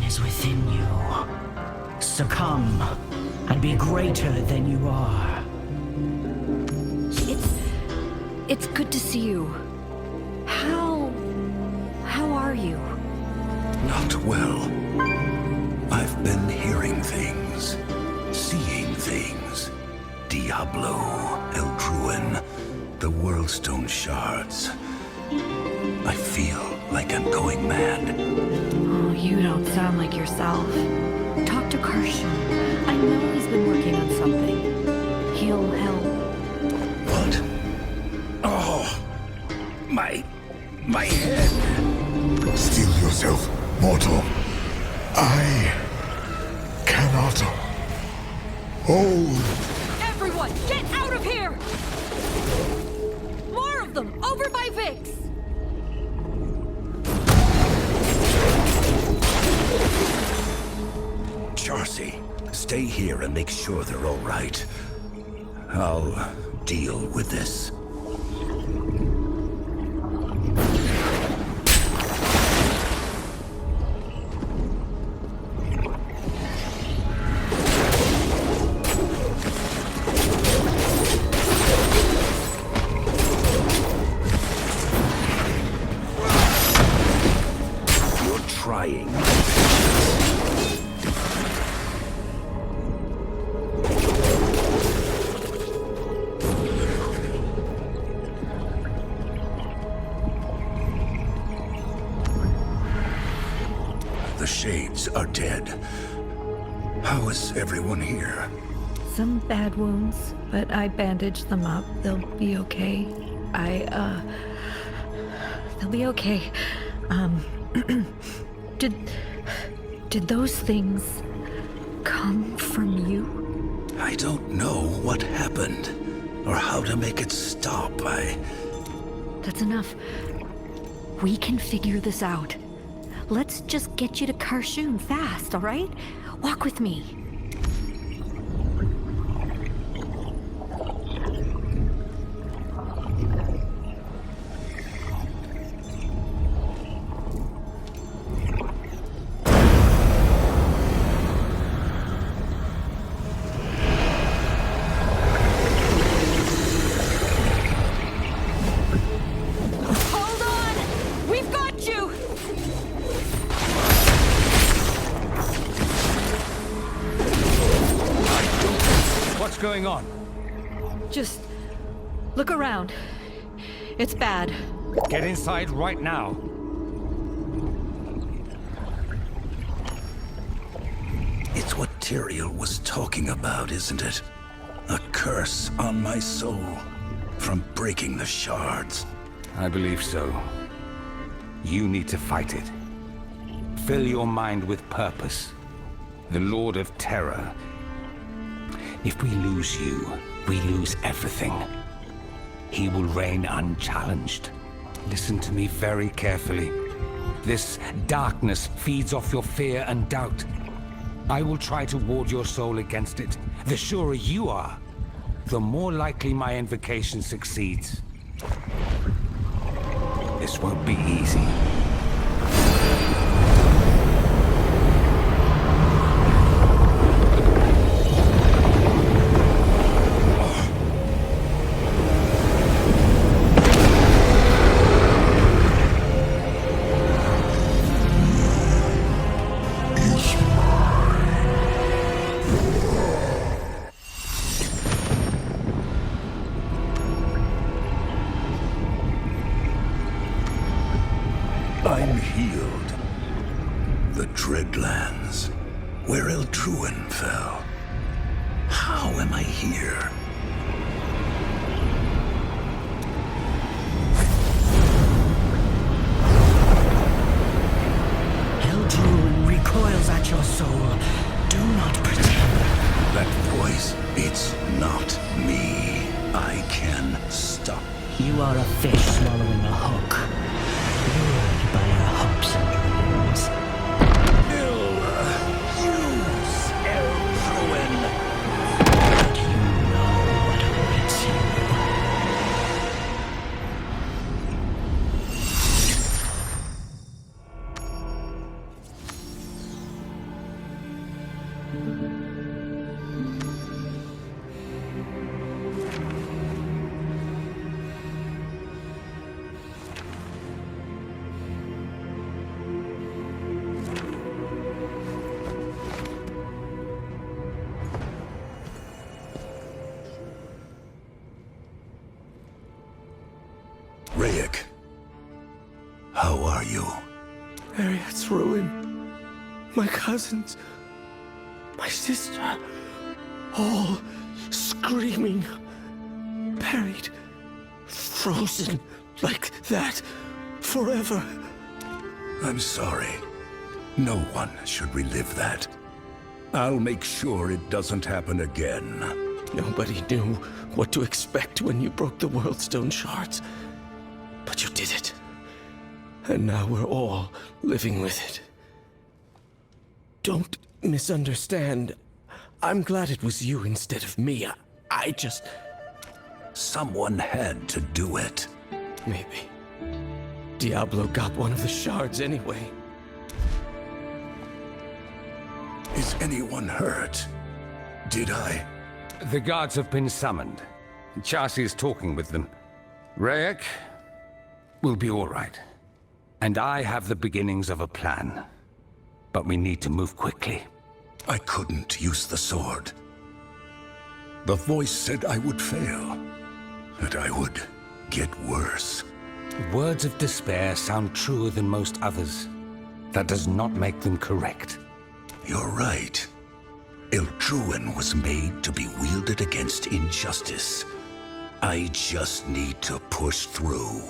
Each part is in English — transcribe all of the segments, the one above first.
is within you. Succumb, and be greater than you are. It's good to see you. How are you? Not well. I've been hearing things, seeing things. Diablo, Eldruin, the Worldstone shards. I feel like I'm going mad. Oh, you don't sound like yourself. Talk to Karshan. I know he's been working on something. He'll help. What? Oh, my head. Steel yourself, mortal. I cannot hold. Everyone, get out of here! More of them, over by Vix! Charcy, stay here and make sure they're all right. I'll deal with this. Trying. The Shades are dead. How is everyone here? Some bad wounds, but I bandaged them up. They'll be okay. They'll be okay. Did those things come from you? I don't know what happened, or how to make it stop. That's enough. We can figure this out. Let's just get you to Karshan fast, all right? Walk with me. What's going on? Just look around. It's bad. Get inside right now. It's what Tyrael was talking about, isn't it? A curse on my soul from breaking the shards. I believe so. You need to fight it. Fill your mind with purpose. The Lord of Terror. If we lose you, we lose everything. He will reign unchallenged. Listen to me very carefully. This darkness feeds off your fear and doubt. I will try to ward your soul against it. The surer you are, the more likely my invocation succeeds. This won't be easy. I'm healed. The Dreadlands, where Eldruin fell. How am I here? Eldruin recoils at your soul. Do not pretend. That voice, it's not me. I can stop. You are a fish swallowing a hook. Lured by your hopes and dreams. Use Eldruin. But you know what awaits you. How are you? Harriet's ruin. My cousins. My sister. All screaming. Buried. Frozen like that. Forever. I'm sorry. No one should relive that. I'll make sure it doesn't happen again. Nobody knew what to expect when you broke the World Stone shards. But you did it. And now we're all living with it. Don't misunderstand. I'm glad it was you instead of me. I just... Someone had to do it. Maybe. Diablo got one of the shards anyway. Is anyone hurt? Did I? The guards have been summoned. Chassi is talking with them. Rayek will be all right. And I have the beginnings of a plan. But we need to move quickly. I couldn't use the sword. The voice said I would fail. That I would get worse. Words of despair sound truer than most others. That does not make them correct. You're right. Eldruin was made to be wielded against injustice. I just need to push through.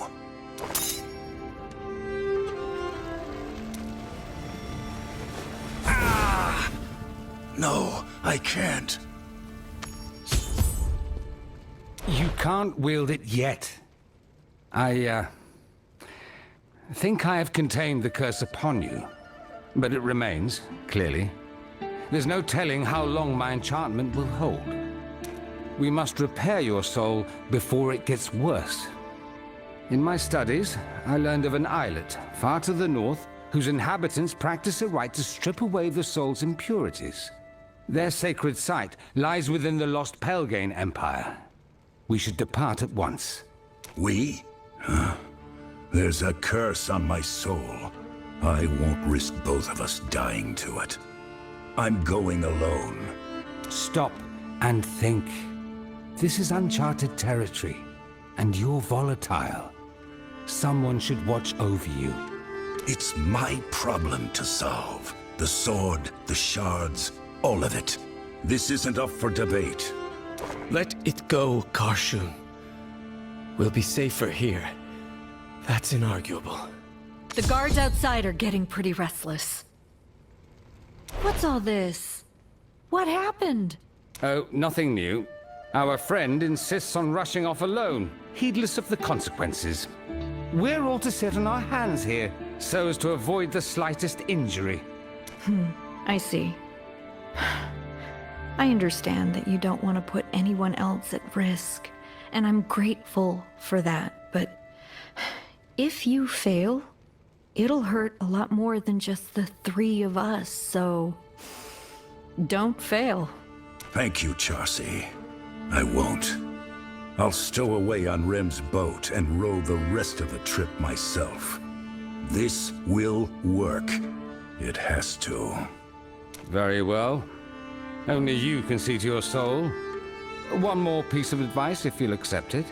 Ah! No, I can't. You can't wield it yet. I think I have contained the curse upon you. But it remains, clearly. There's no telling how long my enchantment will hold. We must repair your soul before it gets worse. In my studies, I learned of an islet far to the north whose inhabitants practice a rite to strip away the soul's impurities. Their sacred site lies within the lost Pelgane Empire. We should depart at once. We? Huh? There's a curse on my soul. I won't risk both of us dying to it. I'm going alone. Stop and think. This is uncharted territory, and you're volatile. Someone should watch over you. It's my problem to solve. The sword, the shards, all of it. This isn't up for debate. Let it go, Karshun. We'll be safer here. That's inarguable. The guards outside are getting pretty restless. What's all this? What happened? Oh, nothing new. Our friend insists on rushing off alone, heedless of the consequences. We're all to sit on our hands here, so as to avoid the slightest injury. I see. I understand that you don't want to put anyone else at risk, and I'm grateful for that, but if you fail, it'll hurt a lot more than just the three of us, so don't fail. Thank you, Chassi. I won't. I'll stow away on Rem's boat and row the rest of the trip myself. This will work. It has to. Very well. Only you can see to your soul. One more piece of advice, if you'll accept it.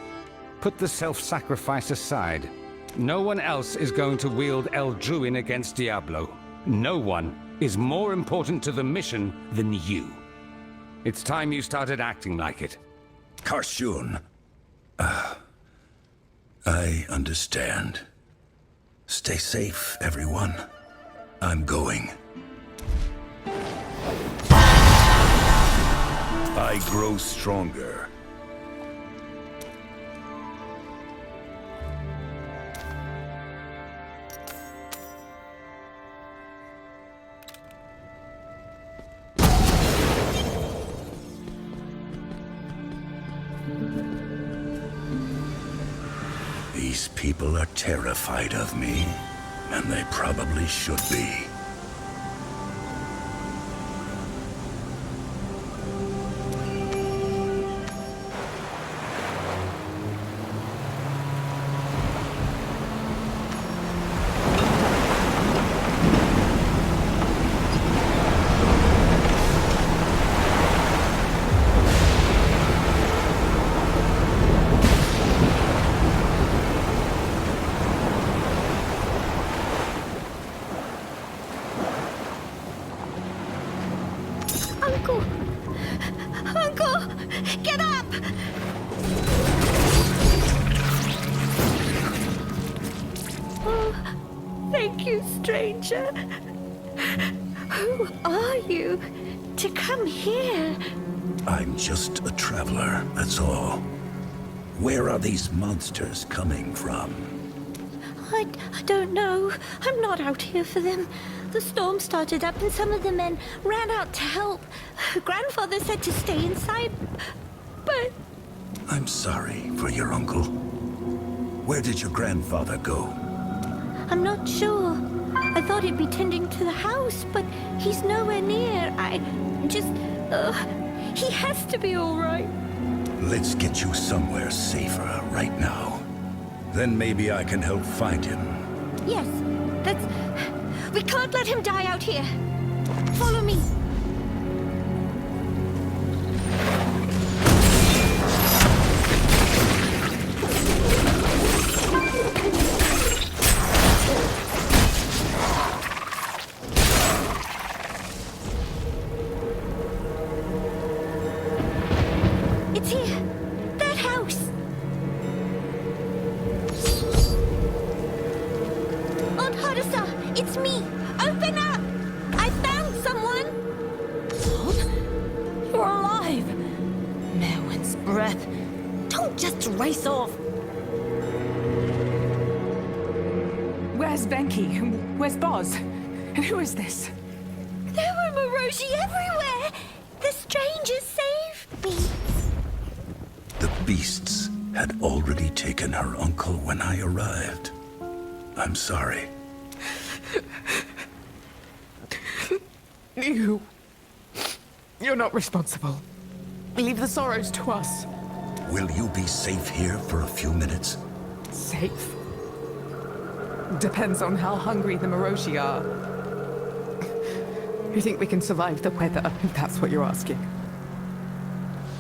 Put the self-sacrifice aside. No one else is going to wield Eldruin against Diablo. No one is more important to the mission than you. It's time you started acting like it. Karshun. I understand. Stay safe, everyone. I'm going. I grow stronger. These people are terrified of me, and they probably should be. Thank you, stranger. Who are you to come here? I'm just a traveler, that's all. Where are these monsters coming from? I don't know. I'm not out here for them. The storm started up and some of the men ran out to help. Grandfather said to stay inside, but... I'm sorry for your uncle. Where did your grandfather go? I'm not sure. I thought he'd be tending to the house, but he's nowhere near. He has to be all right. Let's get you somewhere safer right now. Then maybe I can help find him. Yes, we can't let him die out here. Follow me. It's here. That house. Aunt Hadasa, it's me. Open up. I found someone. Tom? You're alive. Merwin's breath. Don't just race off. Where's Venki? Where's Boz? And who is this? There were Moroshi everywhere. The strangers saved me. The beasts had already taken her uncle when I arrived. I'm sorry. You're not responsible. Leave the sorrows to us. Will you be safe here for a few minutes? Safe? Depends on how hungry the Moroshi are. You think we can survive the weather, if that's what you're asking?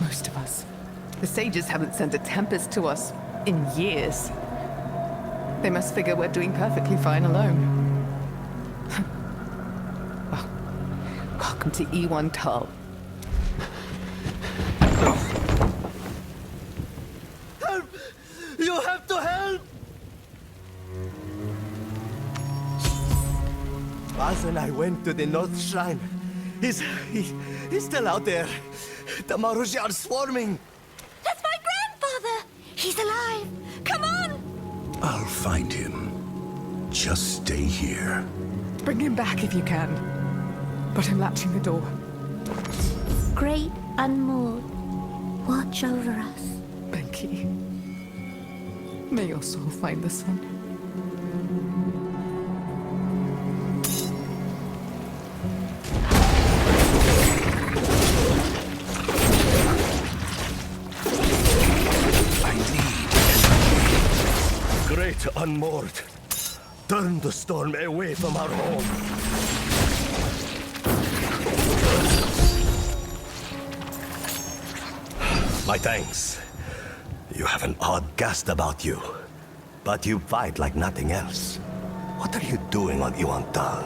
Most of us. The sages haven't sent a tempest to us in years. They must figure we're doing perfectly fine alone. Well, welcome to Ewon Tull. Help! You have to help! Baz and I went to the North Shrine. He's still out there. The Maruji are swarming. That's my grandfather. He's alive. Come on. I'll find him. Just stay here. Bring him back if you can. But I'm latching the door. Great Unmoored, watch over us. Venki. May your soul find the sun. Great Unmoored. Turn the storm away from our home. My thanks. You have an odd cast about you. But you fight like nothing else. What are you doing on Ewon Tull?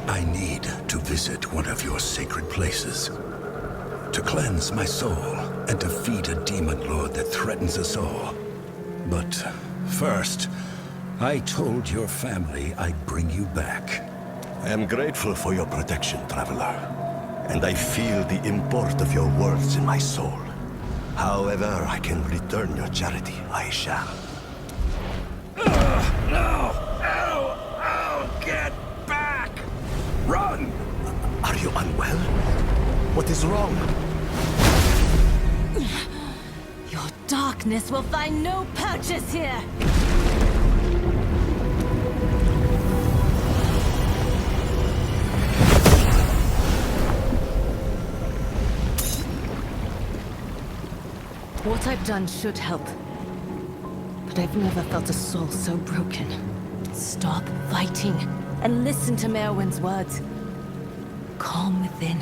I need to visit one of your sacred places. To cleanse my soul and defeat a demon lord that threatens us all. But first, I told your family I'd bring you back. I am grateful for your protection, traveler. And I feel the import of your words in my soul. However I can return your charity, I shall. No! Ow! Ow! Get back! Run! Are you unwell? What is wrong? Your darkness will find no purchase here. What I've done should help. But I've never felt a soul so broken. Stop fighting and listen to Merwin's words. Calm within,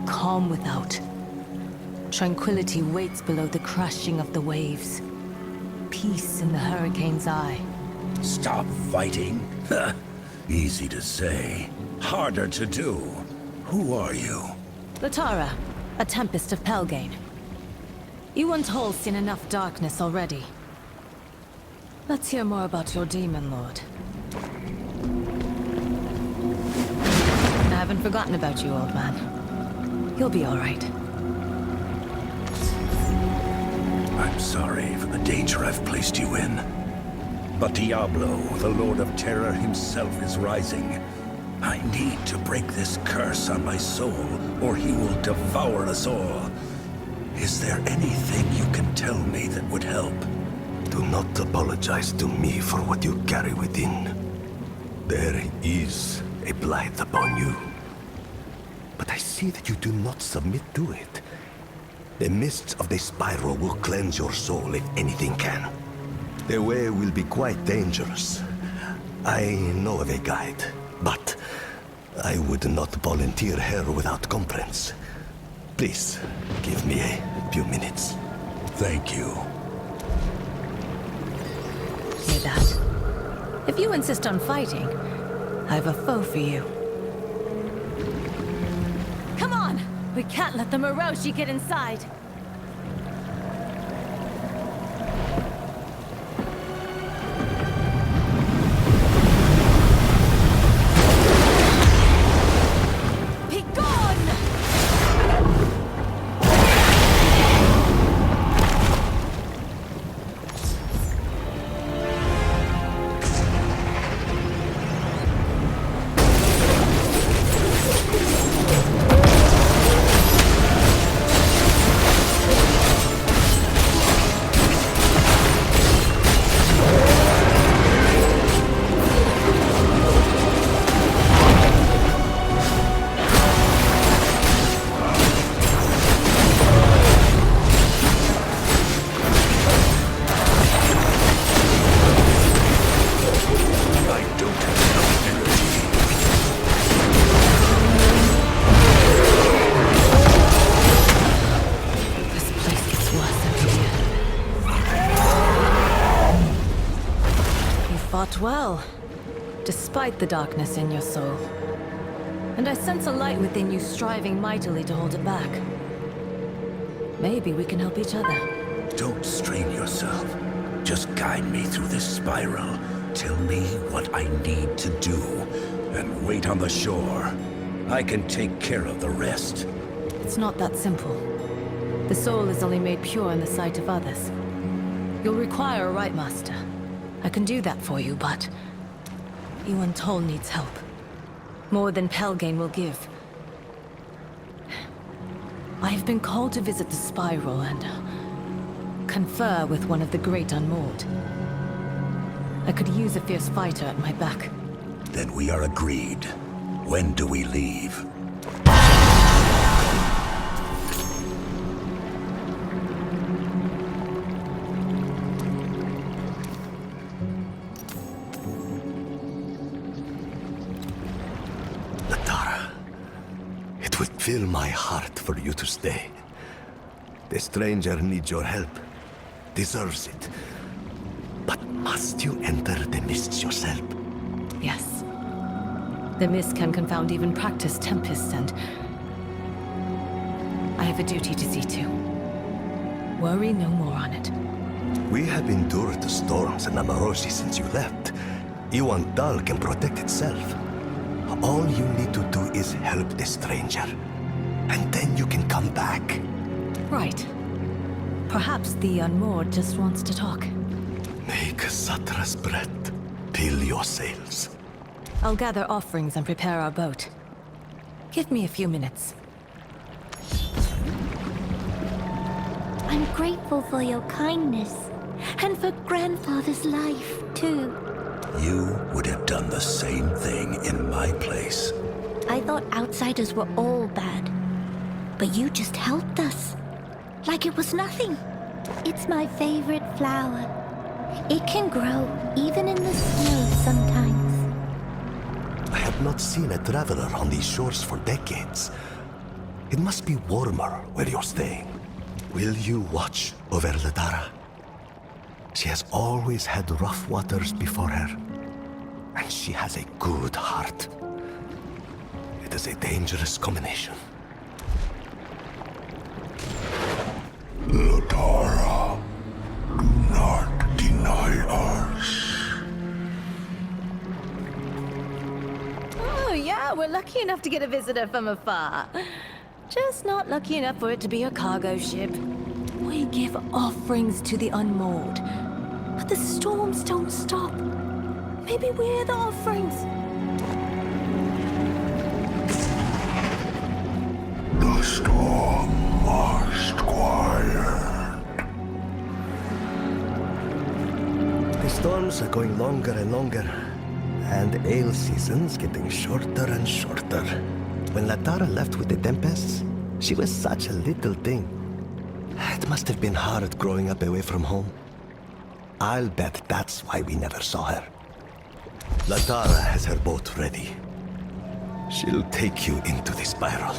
calm without. Tranquility waits below the crashing of the waves. Peace in the hurricane's eye. Stop fighting? Easy to say. Harder to do. Who are you? Latara, a Tempest of Pelgane. Ewon Tull's seen enough darkness already. Let's hear more about your demon lord. haven't forgotten about you, old man. You'll be all right. I'm sorry for the danger I've placed you in. But Diablo, the Lord of Terror himself, is rising. I need to break this curse on my soul, or he will devour us all. Is there anything you can tell me that would help? Do not apologize to me for what you carry within. There is a blight upon you. But I see that you do not submit to it. The mists of the spiral will cleanse your soul if anything can. The way will be quite dangerous. I know of a guide, but I would not volunteer here without complaints. Please, give me a few minutes. Thank you. Hear that? If you insist on fighting, I have a foe for you. Come on! We can't let the Moroshi get inside! Well, despite the darkness in your soul. And I sense a light within you striving mightily to hold it back. Maybe we can help each other. Don't strain yourself. Just guide me through this spiral. Tell me what I need to do. And wait on the shore. I can take care of the rest. It's not that simple. The soul is only made pure in the sight of others. You'll require a Rite Master. I can do that for you, but Ewon Tull needs help. More than Pelgain will give. I have been called to visit the Spiral and confer with one of the Great Unmoored. I could use a fierce fighter at my back. Then we are agreed. When do we leave? Fill my heart for you to stay. The stranger needs your help. Deserves it. But must you enter the mists yourself? Yes. The mist can confound even practiced tempests, and I have a duty to see to. Worry no more on it. We have endured the storms in Moroshi since you left. Ewon Tull can protect itself. All you need to do is help the stranger. And then you can come back. Right. Perhaps the Unmoored just wants to talk. Make Satra's breath fill your sails. I'll gather offerings and prepare our boat. Give me a few minutes. I'm grateful for your kindness. And for Grandfather's life, too. You would have done the same thing in my place. I thought outsiders were all bad. But you just helped us. Like it was nothing. It's my favorite flower. It can grow even in the snow sometimes. I have not seen a traveler on these shores for decades. It must be warmer where you're staying. Will you watch over Ladara? She has always had rough waters before her. And she has a good heart. It is a dangerous combination. Ladara, do not deny us. Oh, yeah, We're lucky enough to get a visitor from afar. Just not lucky enough for it to be a cargo ship. We give offerings to the unmoored, but the storms don't stop. Maybe we're the offerings. The storm must quiet. The storms are going longer and longer, and ale season's getting shorter and shorter. When Latara left with the tempests, she was such a little thing. It must have been hard growing up away from home. I'll bet that's why we never saw her. Latara has her boat ready. She'll take you into the spiral.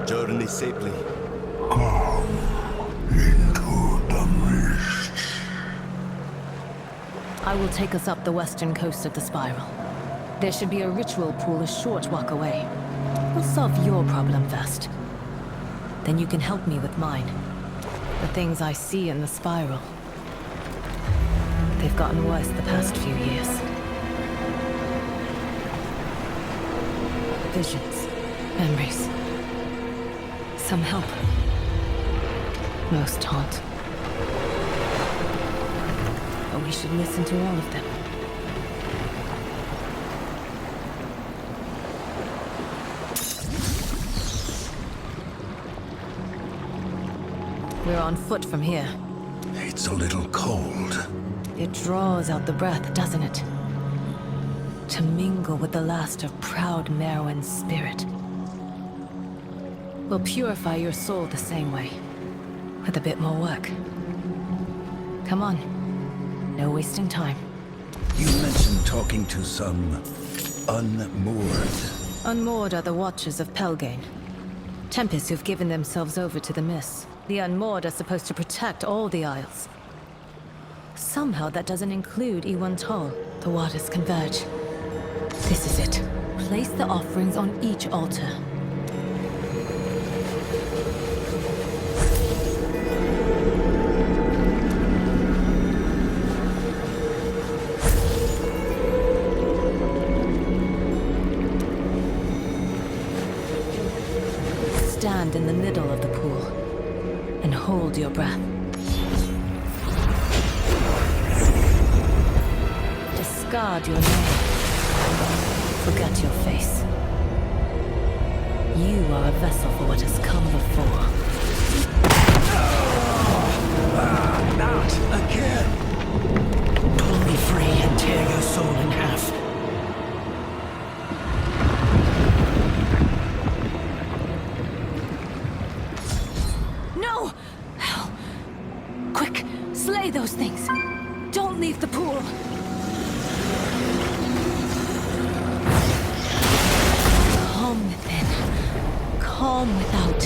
Journey safely. Come into the mists. I will take us up the western coast of the spiral. There should be a ritual pool a short walk away. We'll solve your problem first. Then you can help me with mine. The things I see in the spiral. They've gotten worse the past few years. Visions, memories. Some help. Most haunt. But we should listen to all of them. We're on foot from here. It's a little cold. It draws out the breath, doesn't it? To mingle with the last of proud Merwin's spirit. We'll purify your soul the same way, with a bit more work. Come on. No wasting time. You mentioned talking to some unmoored. Unmoored are the Watchers of Pelgain. Tempests who've given themselves over to the mists. The unmoored are supposed to protect all the Isles. Somehow that doesn't include Ewon Tull. The waters converge. This is it. Place the offerings on each altar. Stand in the middle of the pool and hold your breath. Discard your name. Forget your face. You are a vessel for what has come before. Not again! Pull me free and tear your soul in half. No! Quick, slay those things. Don't leave the pool. Calm within, calm without.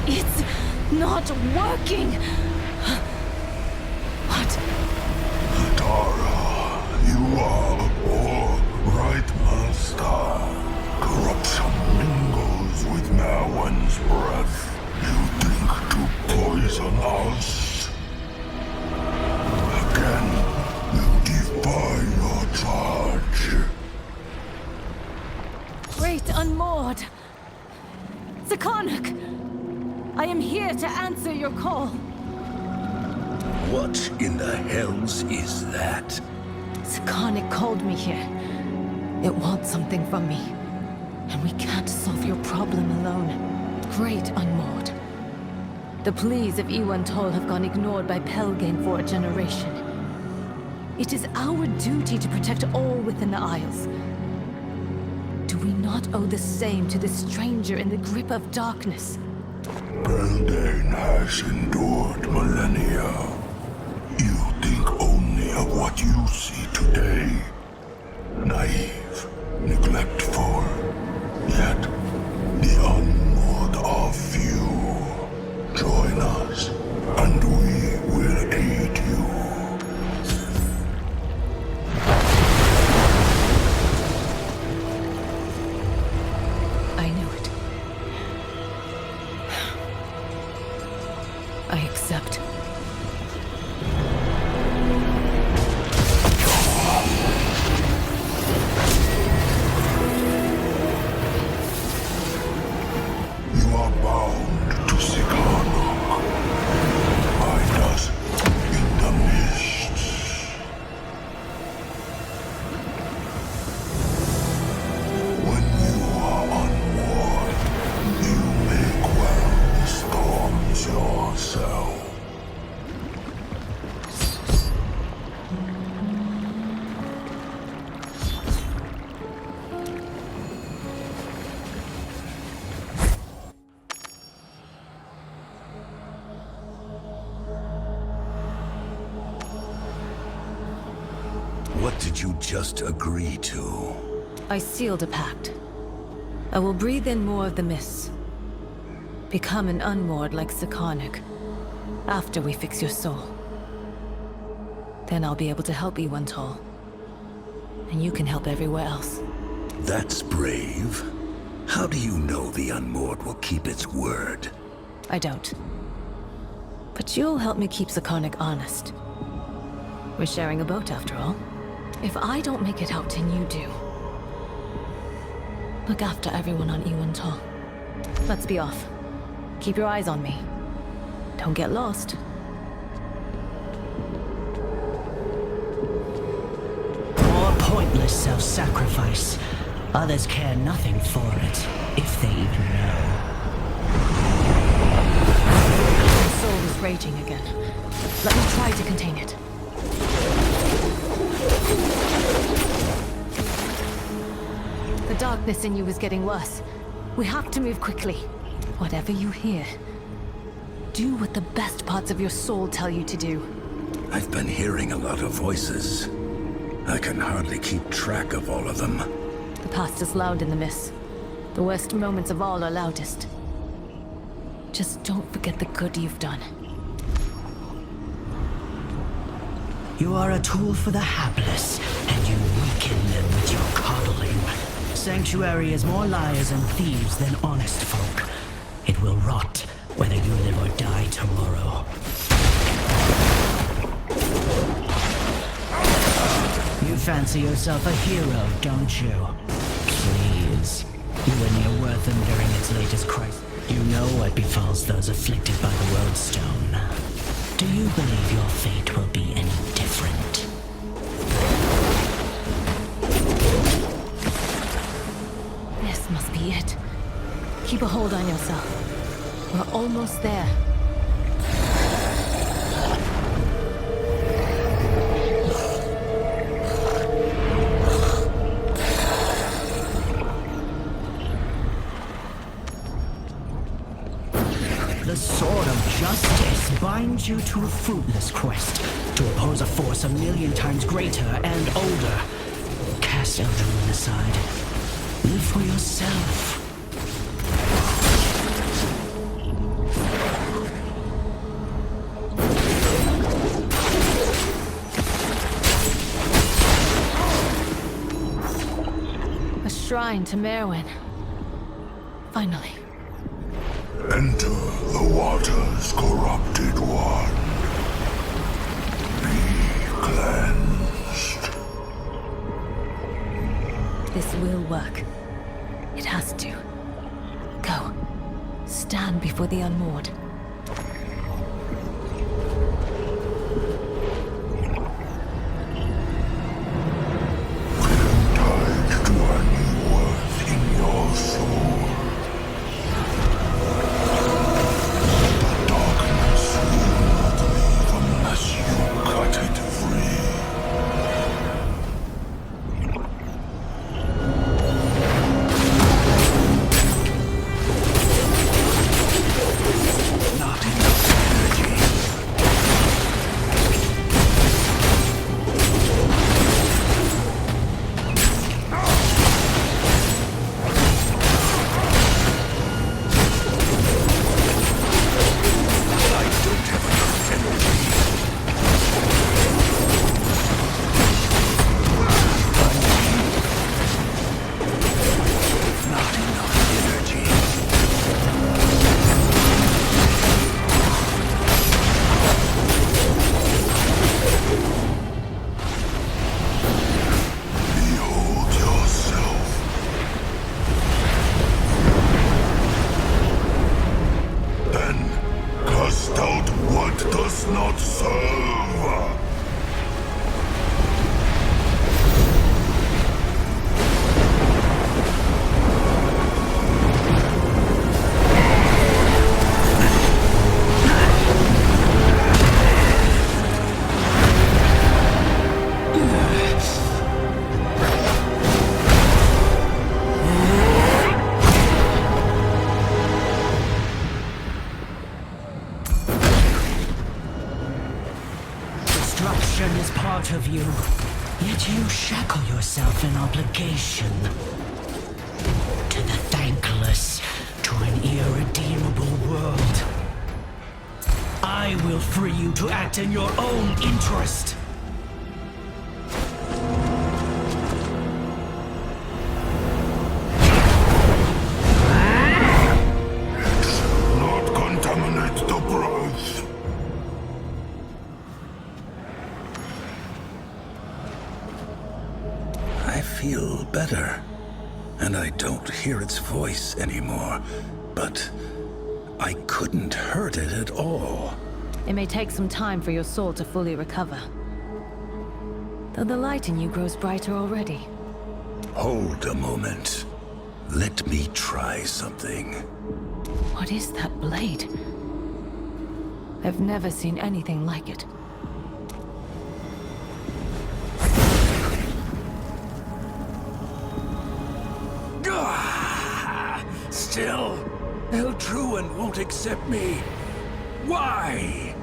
It's not working. What? Tara, you are all right, master. Corruption mingles with Merwin's breath. You think to poison us? Again, you defy your charge. Great Unmoored! Zakarnak! I am here to answer your call. What in the hells is that? Zakarnak called me here. It wants something from me. And we can't solve your problem alone. Great Unmoored. The pleas of Ewon Tull have gone ignored by Pelgain for a generation. It is our duty to protect all within the Isles. Do we not owe the same to this stranger in the grip of darkness? Pelgain has endured millennia. You think only of what you see today. Naive, neglectful. Yet, the unmoored are few. Join us, and we will aid you. I knew it. I accept. bound to Sikanok. Find us in the mists. When you are unmoored, you may quell the storms yourself. What did you just agree to? I sealed a pact. I will breathe in more of the mists. Become an unmoored like Sikarnik. After we fix your soul. Then I'll be able to help Ewon Tull. And you can help everywhere else. That's brave. How do you know the Unmoored will keep its word? I don't. But you'll help me keep Sikarnik honest. We're sharing a boat after all. If I don't make it out, then you do. Look after everyone on Ewon Tull. Let's be off. Keep your eyes on me. Don't get lost. More pointless self-sacrifice. Others care nothing for it, if they even know. My soul is raging again. Let me try to contain it. The darkness in you is getting worse. We have to move quickly. Whatever you hear, do what the best parts of your soul tell you to do. I've been hearing a lot of voices. I can hardly keep track of all of them. The past is loud in the mist. The worst moments of all are loudest. Just don't forget the good you've done. You are a tool for the hapless, and you weaken them with your coddling. Sanctuary is more liars and thieves than honest folk. It will rot, whether you live or die tomorrow. You fancy yourself a hero, don't you? Please. You were near Wortham during its latest crisis. You know what befalls those afflicted by the World Stone. Do you believe your fate will be any different? This must be it. Keep a hold on yourself. We're almost there. The sword of justice binds you to a fruitless quest to oppose a force a million times greater and older. Cast Eldraine aside. Live for yourself. A shrine to Merwin. Finally. Enter the water's corrupted one. Be cleansed. This will work. It has to. Go. Stand before the unmoored. Tied to a new worth in your soul. The darkness will not leave unless you cut it free. does not serve. Destruction is part of you, yet you shackle yourself in obligation. To the thankless, to an irredeemable world. I will free you to act in your own interest. Not contaminate the breath. I feel better, and I don't hear its voice anymore, but I couldn't hurt it at all. It may take some time for your soul to fully recover. Though the light in you grows brighter already. Hold a moment. Let me try something. What is that blade? I've never seen anything like it. Still, Eldruin won't accept me. Why?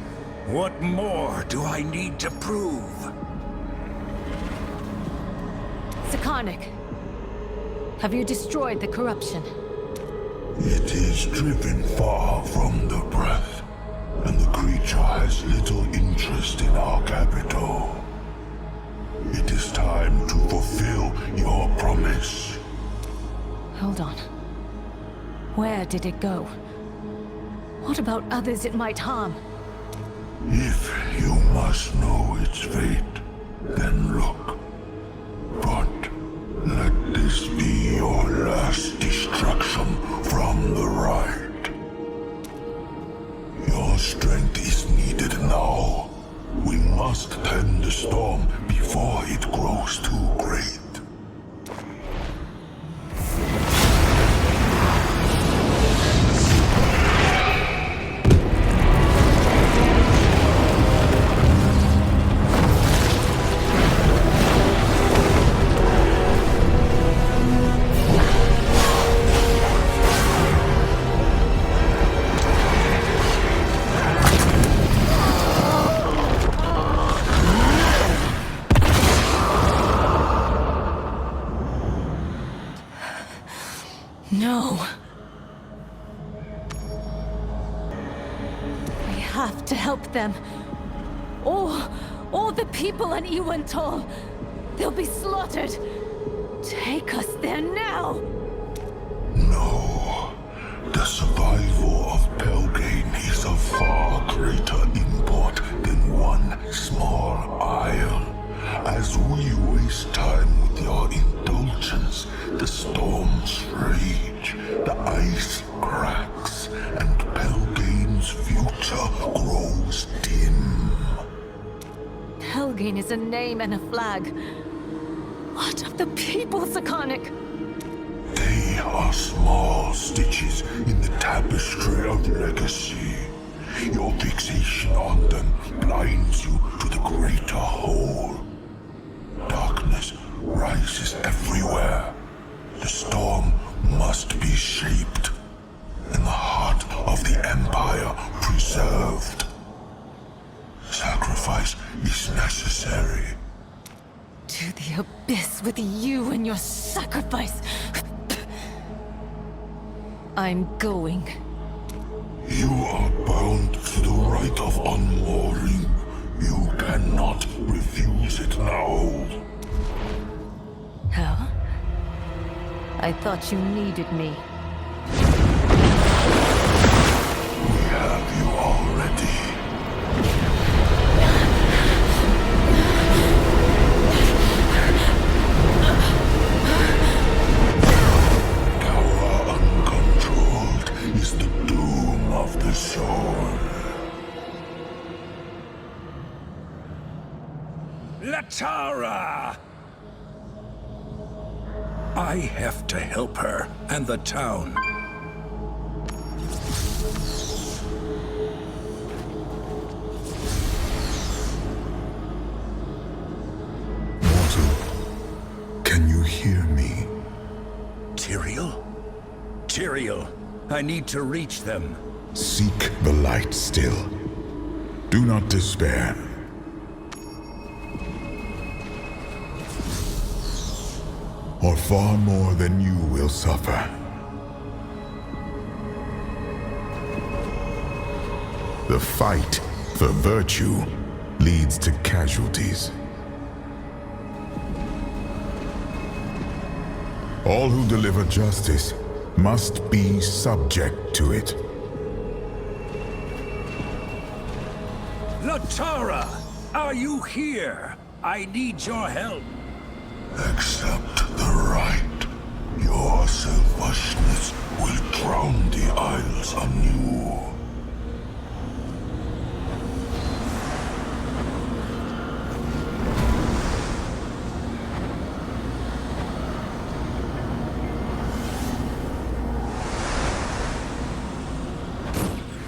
What more do I need to prove? Sakarnik, have you destroyed the corruption? It is driven far from the breath, and the creature has little interest in our capital. It is time to fulfill your promise. Hold on. Where did it go? What about others it might harm? If you must know its fate, then look. But let this be your last destruction from the right. Your strength is needed now. We must tend the storm before it grows too great. No. We have to help them. All the people on Ewon Tull. They'll be slaughtered. Take us there now. No. The survival of Pelgane is of far greater import than one small isle. As we waste time with your indulgence, the storms rage, the ice cracks, and Pelgane's future grows dim. Pelgane is a name and a flag. What of the people, Sakarnik? They are small stitches in the tapestry of legacy. Your fixation on them blinds you to the greater whole. Darkness rises everywhere. The storm must be shaped, and the heart of the Empire preserved. Sacrifice is necessary. To the abyss with you and your sacrifice. I'm going. You are bound to the rite of unmooring. You cannot refuse it now. How? I thought you needed me. We have you already. Power uncontrolled is the doom of the soul. Latara! I have to help her and the town. Mortal, can you hear me? Tyrael? Tyrael, I need to reach them. Seek the light still. Do not despair. Or far more than you will suffer. The fight for virtue leads to casualties. All who deliver justice must be subject to it. Latara! Are you here? I need your help. Accept the right. Your selfishness will drown the Isles anew.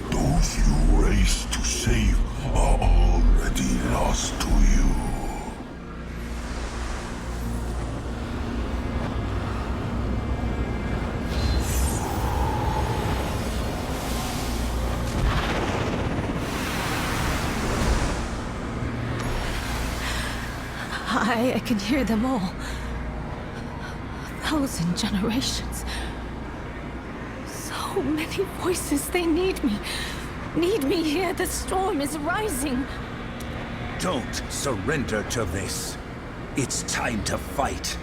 Those you race to save are already lost to you. I can hear them all. 1,000 generations. So many voices, they need me. Need me here, the storm is rising. Don't surrender to this. It's time to fight.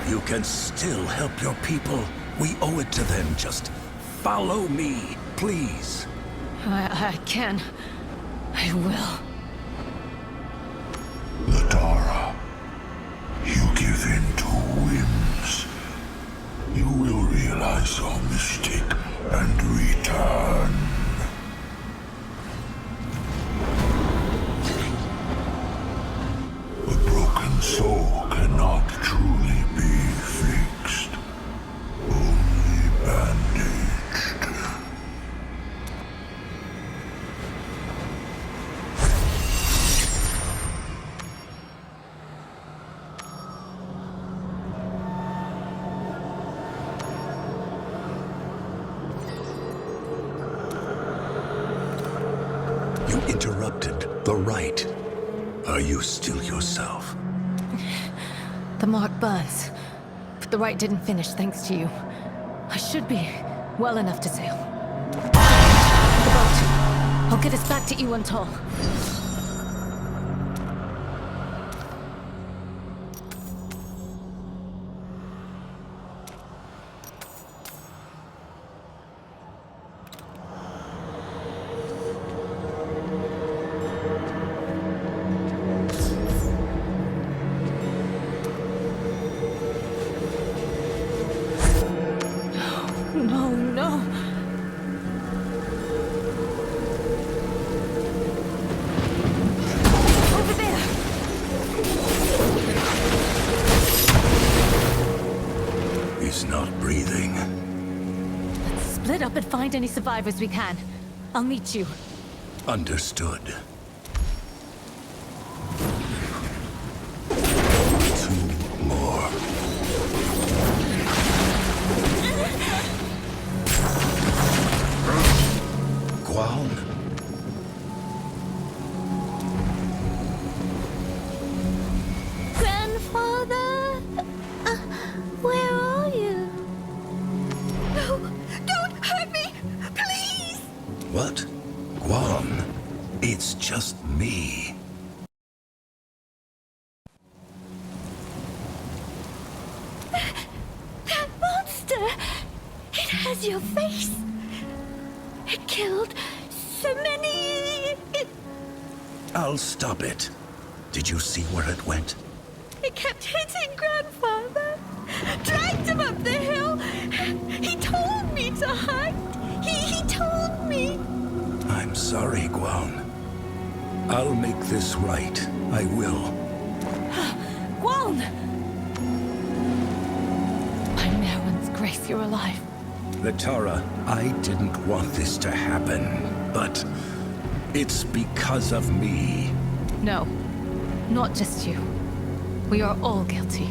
You can still help your people. We owe it to them. Just follow me, please. I can. I will. Latara, you give in to whims. You will realize your mistake and return. A broken soul cannot truly be fixed, only bandaged. You interrupted the rite. Are you still yourself? The mark burns, but the rite didn't finish thanks to you. I should be well enough to sail. The boat. I'll get us back to Ewon Tull. No, no. Over there. He's not breathing. Let's split up and find any survivors we can. I'll meet you. Understood. Two more. Guan? Grandfather? Where are you? No, don't hurt me! Please! What? Guan? It's just me. That monster! It has your face! It killed so many... I'll stop it. Did you see where it went? It kept hitting Grandfather! Dragged him up the hill! He told me to hide! He told me! I'm sorry, Guan. I'll make this right. I will. Gwon! By Merwin's grace, you're alive. Latara, I didn't want this to happen, but it's because of me. No, not just you. We are all guilty.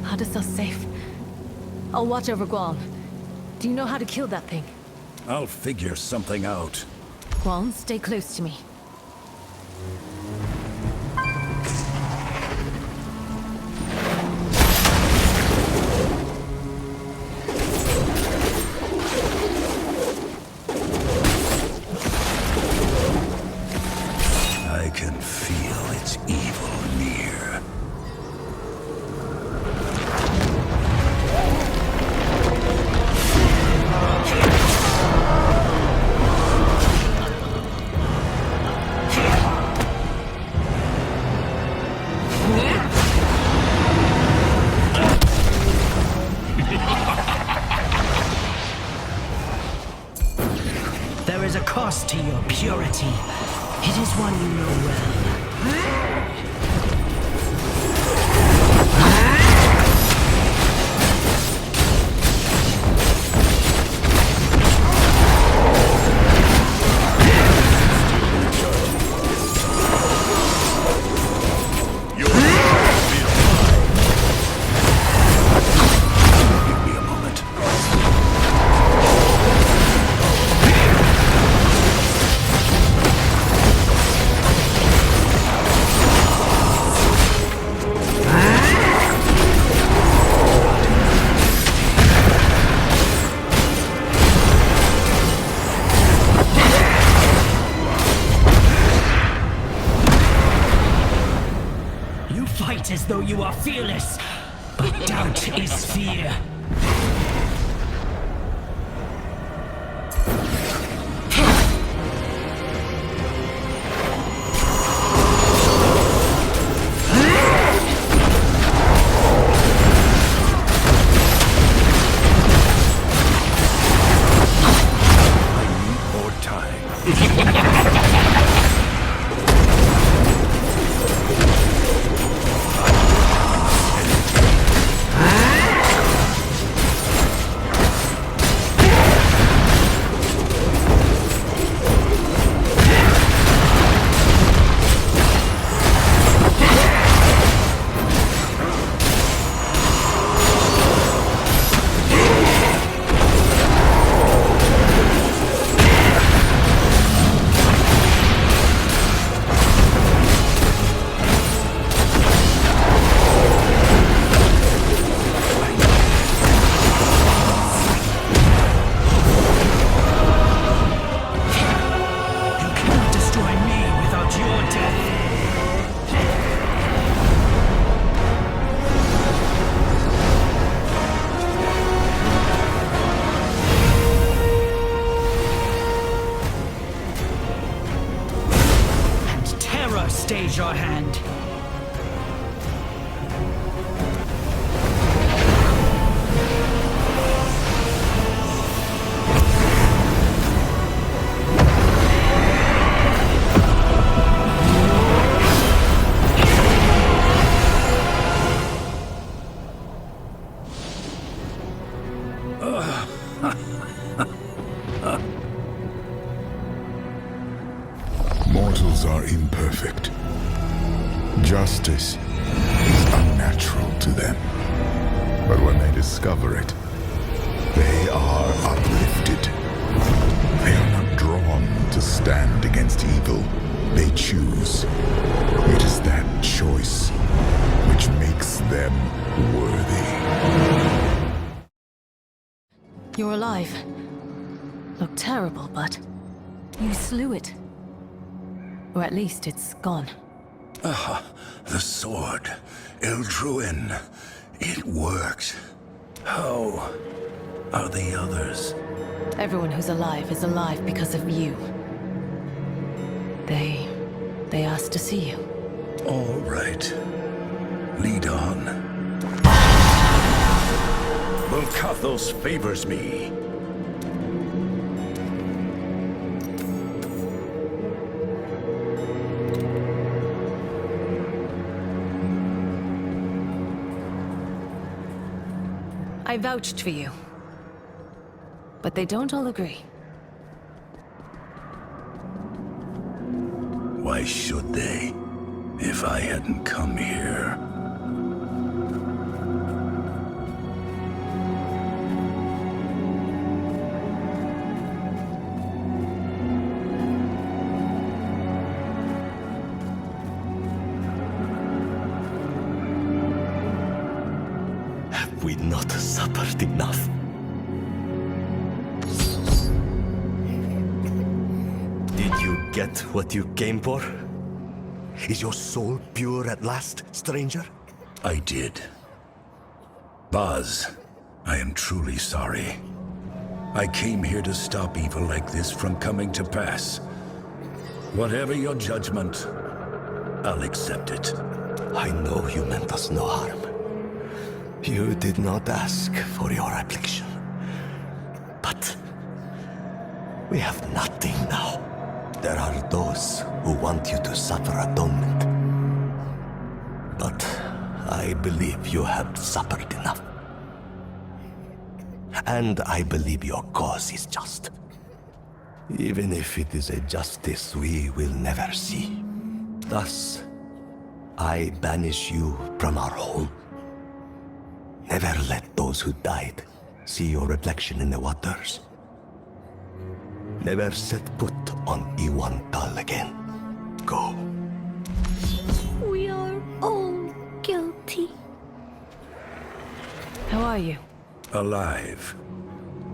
Had us safe. I'll watch over Gwon. Do you know how to kill that thing? I'll figure something out. Gwon, stay close to me. I can feel its evil near. There is a cost to your purity. It is one you know well. Give me a moment. You fight as though you are fearless, but doubt is fear. I need more time. You cannot destroy me without your death. And terror stays your hand. Mortals are imperfect. Justice is unnatural to them. But when they discover it, they are uplifted. They are not drawn to stand against evil. They choose. It is that choice which makes them worthy. You're alive. Look terrible, but you slew it. Or at least it's gone. The sword. Ildruin. It worked. How are the others? Everyone who's alive is alive because of you. They asked to see you. All right. Lead on. Volcathos favors me. I vouched for you. But they don't all agree. Why should they? If I hadn't come here... Have we not suffered enough? Did you get what you came for? Is your soul pure at last, stranger? I did. Baz, I am truly sorry. I came here to stop evil like this from coming to pass. Whatever your judgment, I'll accept it. I know you meant us no harm. You did not ask for your affliction. But we have nothing now. There are those who want you to suffer atonement. But I believe you have suffered enough. And I believe your cause is just. Even if it is a justice we will never see. Thus, I banish you from our home. Never let those who died see your reflection in the waters. Never set foot on Ewon Tull again. Go. We are all guilty. How are you? Alive.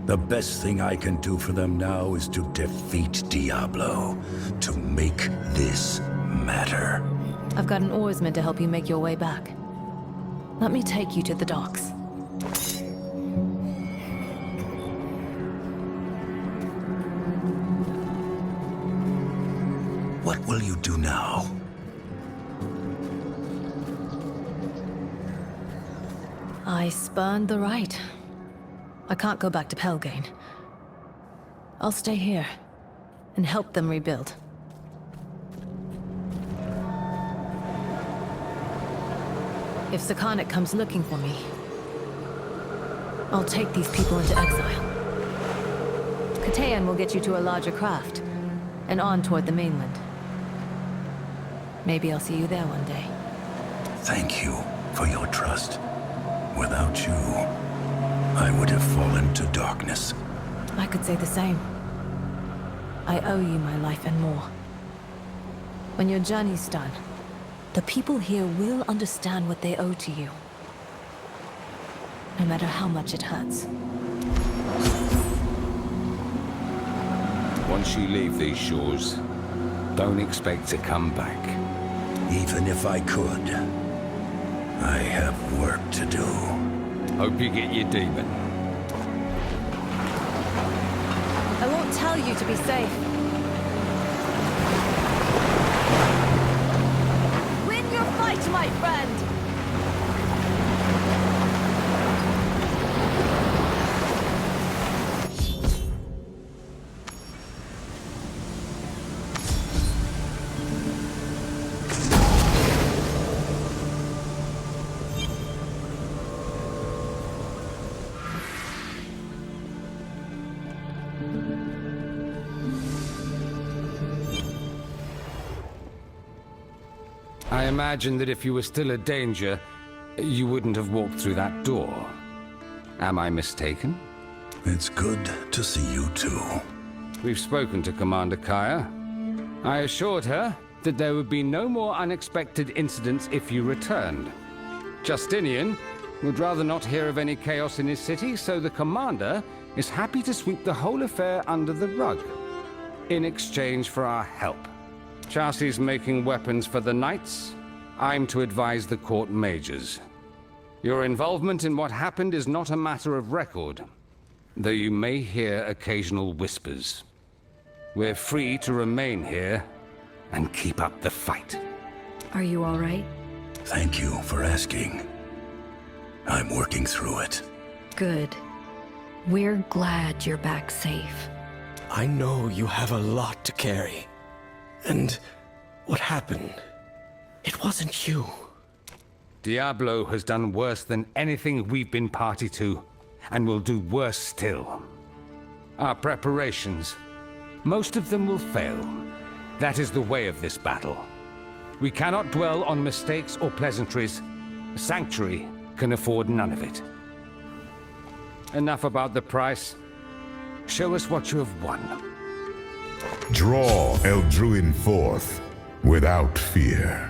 The best thing I can do for them now is to defeat Diablo, to make this matter. I've got an oarsman to help you make your way back. Let me take you to the docks. What will you do now? I spurned the right. I can't go back to Pelgane. I'll stay here and help them rebuild. If Sakanic comes looking for me, I'll take these people into exile. Katean will get you to a larger craft and on toward the mainland. Maybe I'll see you there one day. Thank you for your trust. Without you, I would have fallen to darkness. I could say the same. I owe you my life and more. When your journey's done, the people here will understand what they owe to you. No matter how much it hurts. Once you leave these shores, don't expect to come back. Even if I could, I have work to do. Hope you get your demon. I won't tell you to be safe. Win your fight, my friend! I imagine that if you were still a danger, you wouldn't have walked through that door. Am I mistaken? It's good to see you too. We've spoken to Commander Kaya. I assured her that there would be no more unexpected incidents if you returned. Justinian would rather not hear of any chaos in his city, so the Commander is happy to sweep the whole affair under the rug, in exchange for our help. Chassis making weapons for the Knights. I'm to advise the court mages. Your involvement in what happened is not a matter of record, though you may hear occasional whispers. We're free to remain here and keep up the fight. Are you all right? Thank you for asking. I'm working through it. Good. We're glad you're back safe. I know you have a lot to carry. And what happened? It wasn't you. Diablo has done worse than anything we've been party to, and will do worse still. Our preparations, most of them will fail. That is the way of this battle. We cannot dwell on mistakes or pleasantries. Sanctuary can afford none of it. Enough about the price. Show us what you have won. Draw Eldruin forth without fear.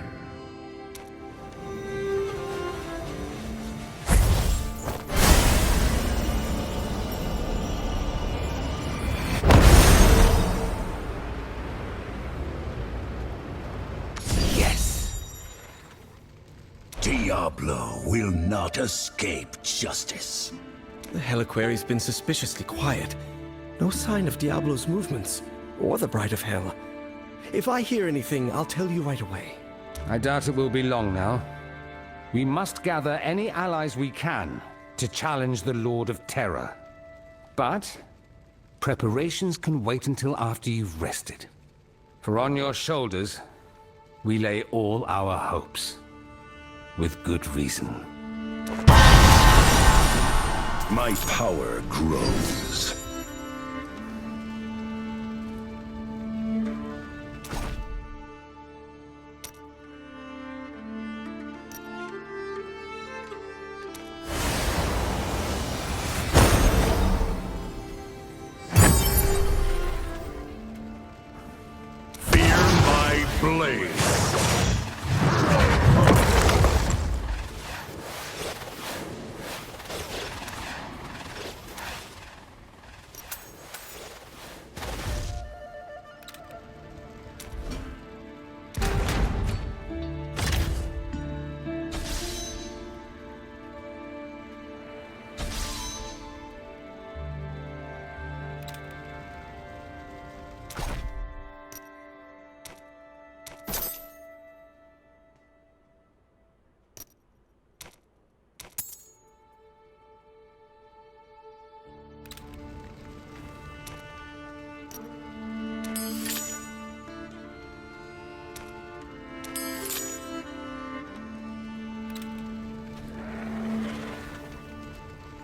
Diablo will not escape justice. The Helliquary's been suspiciously quiet. No sign of Diablo's movements, or the Bride of Hell. If I hear anything, I'll tell you right away. I doubt it will be long now. We must gather any allies we can to challenge the Lord of Terror. But preparations can wait until after you've rested. For on your shoulders, we lay all our hopes. With good reason. My power grows. Fear my blade.